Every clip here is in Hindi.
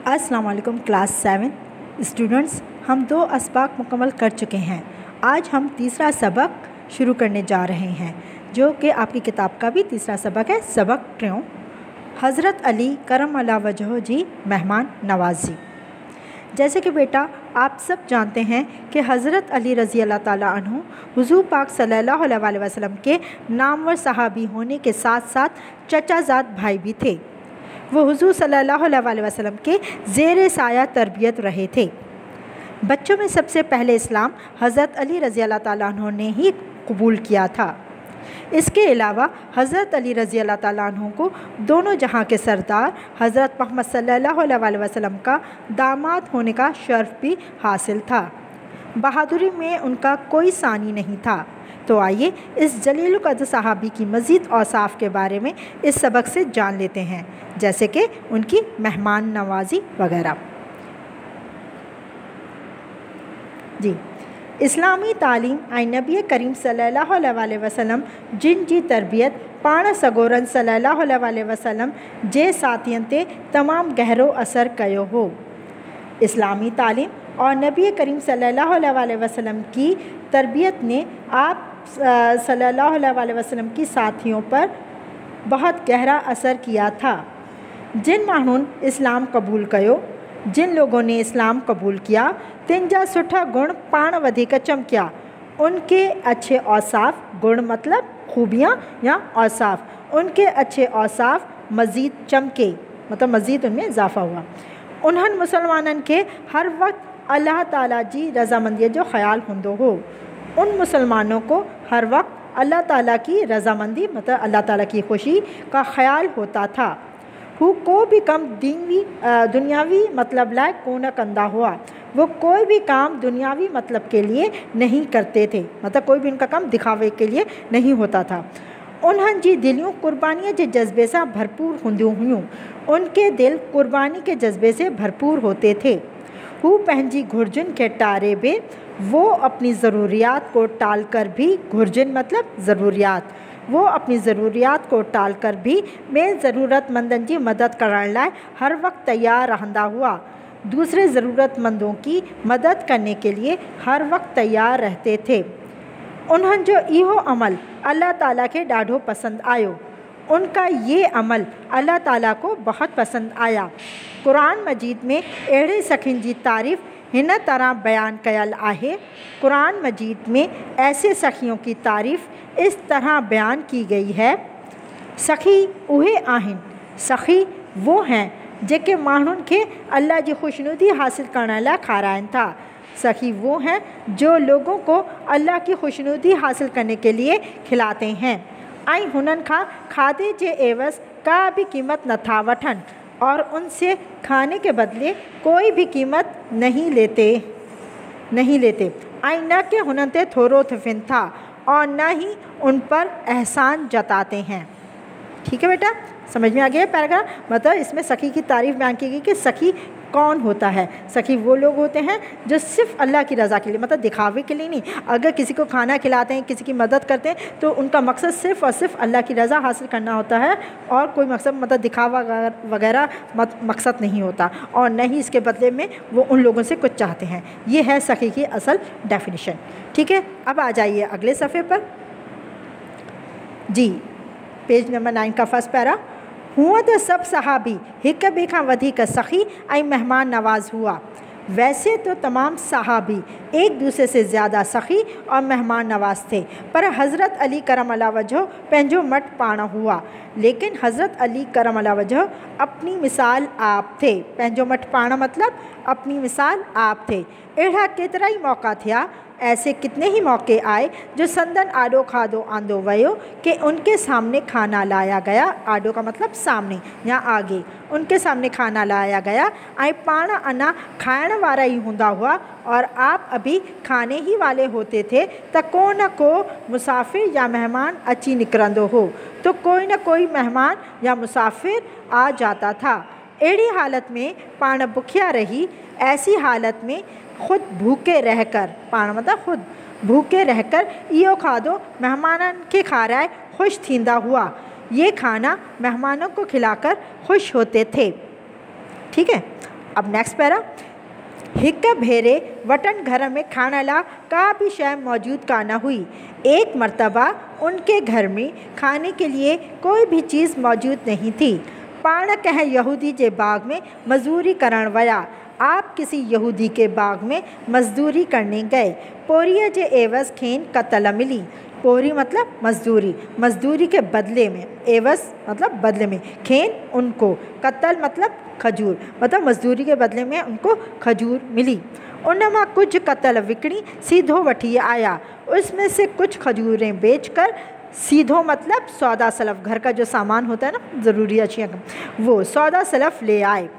अस्सलाम वालेकुम क्लास 7 स्टूडेंट्स, हम 2 असबाक मुकम्मल कर चुके हैं। आज हम तीसरा सबक शुरू करने जा रहे हैं, जो कि आपकी किताब का भी तीसरा सबक है। सबक ट्यों हज़रत अली करम अल्लाह वजह जी मेहमान नवाजी। जैसे कि बेटा आप सब जानते हैं कि हज़रत अली रज़ी अल्लाह ताला अन्हु हुज़ूर पाक सल्लल्लाहु अलैहि वसल्लम के नामवर सहाबी होने के साथ साथ चचाज़ाद भाई भी थे। वो हुज़ूर सल्लल्लाहु अलैहि वसल्लम के ज़ेर साया तरबियत रहे थे। बच्चों में सबसे पहले इस्लाम हज़रत अली रज़ी अल्लाह ताला अन्हु ने ही कबूल किया था। इसके अलावा हज़रत अली रज़ी अल्लाह ताला अन्हु को दोनों जहां के सरदार हज़रत मोहम्मद सल्लल्लाहु अलैहि वसल्लम का दामाद होने का शर्फ भी हासिल था। बहादुरी में उनका कोई सानी नहीं था। तो आइए इस जलील क़द्र सहाबी की मज़ीद औसाफ़ के बारे में इस सबक से जान लेते हैं, जैसे कि उनकी मेहमान नवाजी वगैरह। जी, इस्लामी तालीम ऐं नबी करीम सल्लल्लाहु अलैहि वसल्लम जिन जी तरबियत पाण सगोरन सल्लल्लाहु अलैहि वसल्लम जे साथियन ते तमाम गहरो असर कयो हो। इस्लामी तालीम और नबी करीम सल्लल्लाहु अलैहि वसल्लम की तरबियत ने आप सल्लल्लाहु अलैहि वसल्लम की साथियों पर बहुत गहरा असर किया था। जिन माण्हुनि इस्लाम कबूल कयो, जिन लोगों ने इस्लाम कबूल किया, तिन जा सुठा गुण पाण वधीक चमकिया। उनके अच्छे औसाफ, गुण मतलब खूबियाँ या औसाफ, उनके अच्छे औसाफ मज़ीद चमके, मतलब मज़ीद उनमें इजाफ़ा हुआ। उन्हनि मुसलमाननि के हर वक्त अल्लाह ताला जी रज़ामंदी जो ख़्याल हुंदो हो। उन मुसलमानों को हर वक्त अल्लाह ताला की रज़ामंदी मतलब अल्लाह ताला की खुशी का ख्याल होता था। हू को भी कम दुनियावी मतलब लाए को न कंदा हुआ। वो कोई भी काम दुनियावी मतलब के लिए नहीं करते थे, मतलब कोई भी उनका काम दिखावे के लिए नहीं होता था। उन्हनि जी दिलियूं कुर्बानीअ जे जज्बे से भरपूर हूंदियूं हुयूं। उनके दिल कुर्बानी के जज्बे से भरपूर होते थे। वो पंहिंजी घुर्जुन के टारे बे, वो अपनी ज़रूरियात को टाल कर भी, घुर्जुन मतलब ज़रूरियात, वो अपनी ज़रूरियात को टाल कर भी ॿिए ज़रूरतमंदनि जी मदद करण लाइ हर वक्त तैयार रहंदा हुआ। दूसरे ज़रूरतमंदों की मदद करने के लिए हर वक्त तैयार रहते थे। उन्हनि जो इहो अमल अल्लाह ताला के ॾाढो पसंद आयो। उनका ये अमल अल्लाह ताला को बहुत पसंद आया। कुरान मजीद में अहिड़े सखियुनि जी तारीफ़ हिन तरह बयान कयल आहे। कुरान मजीद में ऐसे सखियों की तारीफ़ इस तरह बयान की गई है। सखी उहे आहिनि, सखी वो हैं जेके माण्हुनि खे अल्लाह जी खुशनुदी हासिल करण लाइ खाराइनि था। सखी वो हैं जो लोगों को अल्लाह की खुशनुदी हासिल करने के लिए खिलाते हैं ऐं हुननि खां खाधे जे एवज़ का भी कीमत नथा वठनि और उनसे खाने के बदले कोई भी कीमत नहीं लेते ऐं न कि हुननि ते थोरो थिफिन था और न ही उन पर एहसान जताते हैं। ठीक है बेटा, समझ में आ गया पैराग्राफ। मतलब इसमें सखी की तारीफ़ बयान की गई कि सखी कौन होता है। सखी वो लोग होते हैं जो सिर्फ़ अल्लाह की रज़ा के लिए, मतलब दिखावे के लिए नहीं। अगर किसी को खाना खिलाते हैं, किसी की मदद करते हैं, तो उनका मकसद सिर्फ़ और सिर्फ अल्लाह की रज़ा हासिल करना होता है और कोई मकसद मतलब दिखावा वगैरह मकसद नहीं होता, और न ही इसके बदले में वो उन लोगों से कुछ चाहते हैं। ये है सखी की असल डेफिनेशन। ठीक है, अब आ जाइए अगले सफ़े पर। जी, पेज नंबर 9 का फर्स्ट पैरा। हुआ तो सब सहाबी हिक ॿिए खां वधीक सखी ऐं मेहमान नवाज हुआ। वैसे तो तमाम सहाबी एक दूसरे से ज़्यादा सखी और मेहमान नवाज थे, पर हज़रत अली करम अल्लाह वजह पंहिंजो मट पाण हुआ। लेकिन हज़रत अली करम अल्लाह वजह अपनी मिसाल आप थे। पंहिंजो मट पाण मतलब अपनी मिसाल आप थे। अहिड़ा केतिरा ई मौक़ा थिया, ऐसे कितने ही मौके आए जो संदन आडो खाधो आंदो वयो कि उनके सामने खाना लाया गया। आडो का मतलब सामने या आगे, उनके सामने खाना लाया गया ऐं पाण अना खाइण वारा ही हूंदा हुआ और आप अभी खाने ही वाले होते थे, तो को न को मुसाफिर या मेहमान अची निकिरंदो हो, तो कोई न कोई मेहमान या मुसाफिर आ जाता था। अहिड़ी हालत में पाण भुखिया रही, ऐसी हालत में खुद भूखे रहकर, पाण मतलब खुद भूखे रहकर इहो खाधो मेहमाननि खे खाराए ख़ुशि थींदा हुआ। ये खाना मेहमानों को खिलाकर खुश होते थे। ठीक है, अब नेक्स्ट पैरा, हिक भेरे वटन घर में खाने ला का भी शय मौजूद का न हुई। एक मर्तबा उनके घर में खाने के लिए कोई भी चीज़ मौजूद नहीं थी। पाण कह यहूदी जे बाग में मजदूरी करण वया। आप किसी यहूदी के बाग में मजदूरी करने गए। पोरिय जे एवज खेन कतल मिली। पोरी मतलब मजदूरी, मजदूरी के बदले में, एवज मतलब बदले में, खेन उनको, कतल मतलब खजूर, मतलब मजदूरी के बदले में उनको खजूर मिली। उनमां कुछ कतल विकणी सीधो वठी आया। उसमें से कुछ खजूरें बेचकर, सीधो मतलब सौदा सलफ, घर का जो सामान होता है ना, ज़रूरी अशिया का, वो सौदा सलफ ले आए।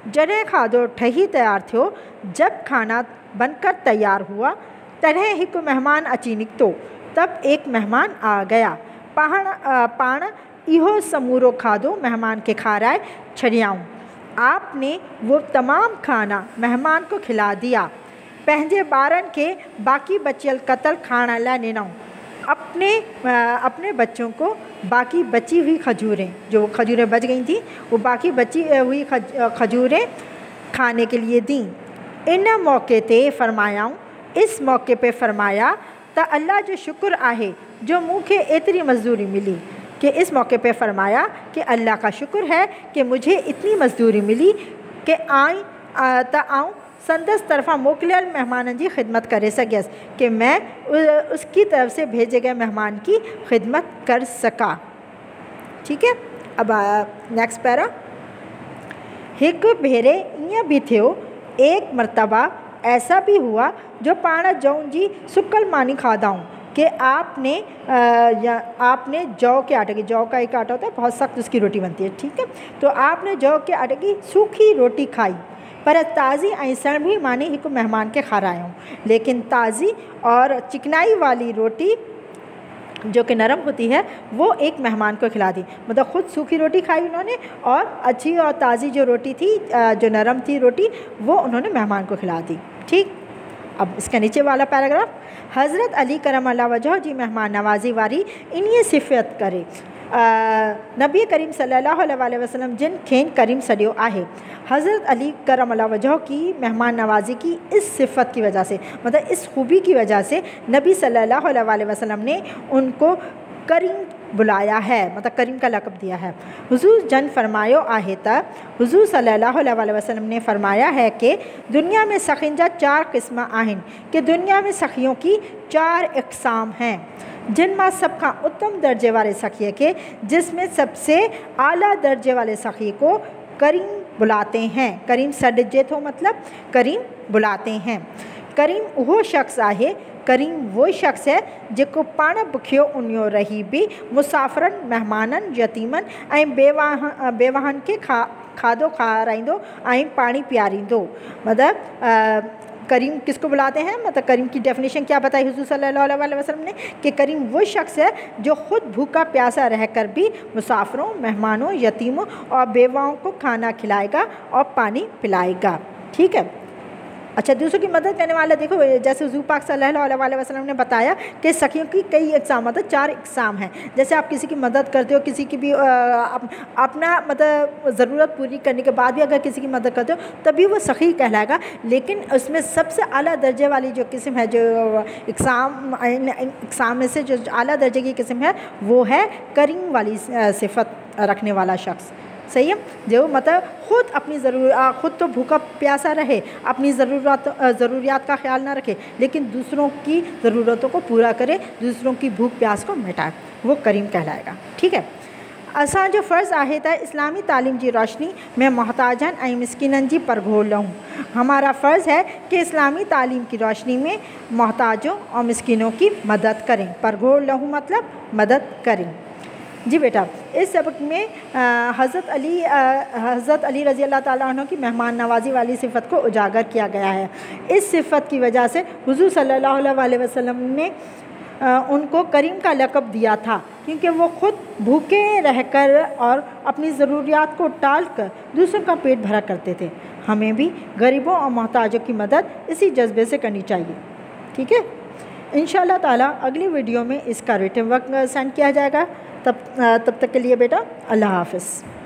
जॾहिं खाधो ठही तैयार थियो, जब खाना बनकर तैयार हुआ, तॾहिं हिकु मेहमान अची निकितो। तब एक मेहमान आ गया। पाण इहो समूरो खाधो मेहमान के खाराए छॾियाऊं। आपने वो तमाम खाना मेहमान को खिला दिया। पंहिंजे ॿारनि खे बाक़ी बचियल कतल खाइण लाइ ॾिनऊं। अपने बच्चों को बाकी बची हुई खजूरें, जो खजूरें बच गई थी, वो बाकी बची हुई खजूरें खाने के लिए दी। इन मौके ते फरमायाऊं, इस मौके पे फरमाया त अल्लाह जो शुक्र आहे जो मूंखे एतिरी मजदूरी मिली, कि इस मौके पे फरमाया कि अल्लाह का शुक्र है कि मुझे इतनी मजदूरी मिली कि आऊं संदस तरफ़ां मोकिलियल मेहमाननि जी ख़िदमत करे सघियसि, कि मैं उसकी तरफ से भेजे गए मेहमान की खिदमत कर सका। ठीक है। अब नेक्स्ट पैरा, हिक भेरे ईअं भी थियो, एक मरतबा ऐसा भी हुआ जो पाण जौं जी सुकल मानी खाधाऊं, कि आपने जौ के आटे की, जौ का एक आटा होता है बहुत सख्त, उसकी रोटी बनती है। ठीक है। तो आपने जौ के आटे की सूखी रोटी खाई, पर ताज़ी ऐं सणभी मानी हिकु मेहमान के खारायूं। लेकिन ताज़ी और चिकनाई वाली रोटी जो कि नरम होती है, वो एक मेहमान को खिला दी। मतलब ख़ुद सूखी रोटी खाई उन्होंने, और अच्छी और ताज़ी जो रोटी थी, जो नरम थी रोटी, वो उन्होंने मेहमान को खिला दी। ठीक। अब इसके नीचे वाला पैराग्राफ, हज़रत अली करम अल्लाह वजह जी मेहमान नवाज़ी वारी इन्हीअ सिफ़त करे नबी करीम सल्लल्लाहु अलैहि वसल्लम जिन खेन करीम सॾियो आहे। हज़रत अली करम अल्लाह वजह की मेहमान नवाज़ी की इस सिफ़त की वजह से, मतलब इस खूबी की वजह से नबी सल्लल्लाहु अलैहि वसल्लम ने उनको करीम बुलाया है, मतलब करीम का लक़ब दिया है। हुज़ूर जन फरमायो आहे त हुज़ूर सल्लल्लाहु अलैहि वसल्लम ने फरमाया है कि दुनिया में सखियुनि जा 4 क़िस्म आहिनि, कि दुनिया में सखियों की 4 इक़साम हैं, जिन मां सब खां उत्तम दर्जे वाले सखीअ के, जिसमें सबसे आला दर्जे वाले सखी को करीम बुलाते हैं। करीम सॾिजे थो, मतलब करीम बुलाते हैं। करीम उहो शख़्स आहे, करीम वो शख़्स है जेको पाण बुखियो उनियो रही भी मुसाफ़िरनि, मेहमाननि, यतीमनि ऐं बेवाहनि खे खाधो खाराईंदो ऐं पाणी पीआरींदो। मतलब करीम किसको बुलाते हैं, मतलब करीम की डेफिनेशन क्या बताई हुज़ूर सल्लल्लाहु अलैहि वसल्लम ने, कि करीम वो शख्स है जो ख़ुद भूखा प्यासा रहकर भी मुसाफिरों, मेहमानों, यतीमों और बेवाओं को खाना खिलाएगा और पानी पिलाएगा। ठीक है। अच्छा, दूसरों की मदद करने वाला, देखो जैसे हुज़ूर पाक सल्लल्लाहु अलैहि वसल्लम ने बताया कि सखियों की कई इक़साम, मतलब 4 इक़साम हैं। जैसे आप किसी की मदद करते हो, किसी की भी अपना मतलब ज़रूरत पूरी करने के बाद भी अगर किसी की मदद करते हो, तभी वो सखी कहलाएगा। लेकिन उसमें सबसे आला दर्जे वाली जो किस्म है, जो इक़साम में से जो आला दर्जे की किस्म है, वो है करीम वाली सिफ़त रखने वाला शख्स। सही है। जो मतलब ख़ुद अपनी ख़ुद तो भूखा प्यासा रहे, अपनी ज़रूरियात का ख्याल ना रखे, लेकिन दूसरों की ज़रूरतों को पूरा करे, दूसरों की भूख प्यास को मिटाए, वो करीम कहलाएगा। ठीक है। असांजो फ़र्ज़ आहे त इस्लामी तालीम की रोशनी में मोहताजनि ऐं मिस्किननि जी परघोड़ लहूं। हमारा फ़र्ज़ है कि इस्लामी तालीम की रोशनी में मोहताजों और मिस्किनों की मदद करें। परघोड़ लहूं मतलब मदद करें। जी बेटा, इस सबक में हज़रत अली रज़ी अल्लाह ताला अन्हु की मेहमान नवाज़ी वाली सिफ़त को उजागर किया गया है। इस सिफ़त की वजह से हुज़ूर सल्लल्लाहु अलैहि वसल्लम ने उनको करीम का लक़ब दिया था, क्योंकि वो ख़ुद भूखे रहकर और अपनी ज़रूरियात को टाल कर दूसरों का पेट भरा करते थे। हमें भी गरीबों और मोहताजों की मदद इसी जज्बे से करनी चाहिए। ठीक है। इंशाअल्लाह ताला अगली वीडियो में इसका रिटन वर्क सेंड किया जाएगा। तब तक के लिए बेटा अल्लाह हाफ़िज़।